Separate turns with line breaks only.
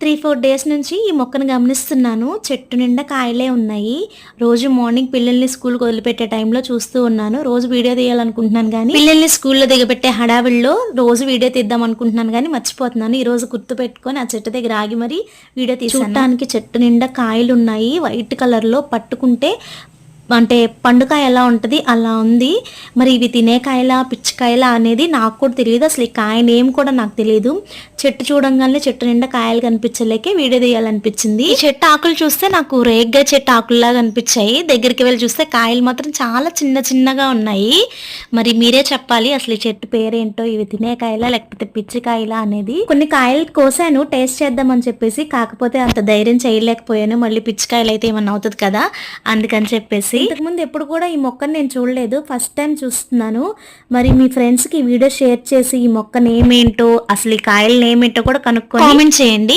3-4 days నుంచి ఈ మొక్కను గమనిస్తున్నాను. చెట్టు నిండా కాయలే ఉన్నాయి. రోజు మార్నింగ్ పిల్లల్ని స్కూల్‌కి వదిలిపెట్టే టైంలో చూస్తూ ఉన్నాను. రోజు వీడియో తీయాలనుకుంటున్నాను గానీ, పిల్లల్ని స్కూల్‌లో దిగబెట్టే హడావిడిలో రోజు వీడియో తీద్దాం అనుకుంటున్నాను గానీ మర్చిపోతున్నాను. ఈరోజు గుర్తుపెట్టుకొని ఆ చెట్టు దగ్గర ఆగి మరీ వీడియో తీశాను. చూడటానికి చెట్టు నిండా కాయలున్నాయి. వైట్ కలర్‌లో పట్టుకుంటే అంటే పండుకాయ ఎలా ఉంటది అలా ఉంది. మరి ఇవి తినే కాయలా పిచ్చికాయలా అనేది నాకు కూడా తెలియదు. అసలు ఈ కాయ నేమ్ కూడా నాకు తెలియదు. చెట్టు చూడంగానే చెట్టు నిండా కాయలు కనిపించలేకే వీడియో తీయాలనిపించింది. ఈ చెట్టు ఆకులు చూస్తే నాకు రేగ్గా చెట్టు ఆకుల్లాగా అనిపించాయి. దగ్గరికి వెళ్ళి చూస్తే కాయలు మాత్రం చాలా చిన్న చిన్నగా ఉన్నాయి. మరి మీరే చెప్పాలి అసలు ఈ చెట్టు పేరేంటో, ఇవి తినే కాయలా లేకపోతే పిచ్చికాయలా అనేది. కొన్ని కాయలు కోసాను టేస్ట్ చేద్దామని చెప్పేసి, కాకపోతే అంత ధైర్యం చేయలేకపోయాను. మళ్ళీ పిచ్చికాయలు అయితే ఏమన్నా అవుతుంది కదా అందుకని చెప్పేసి. ఇంతకుముందు ఎప్పుడు కూడా ఈ మొక్కను నేను చూడలేదు, ఫస్ట్ టైం చూస్తున్నాను. మరి మీ ఫ్రెండ్స్కి ఈ వీడియో షేర్ చేసి ఈ మొక్క నేమ్ ఏంటో, అసలు ఈ కాయల నేమ్ ఏంటో కూడా కనుక్కొని కామెంట్ చేయండి.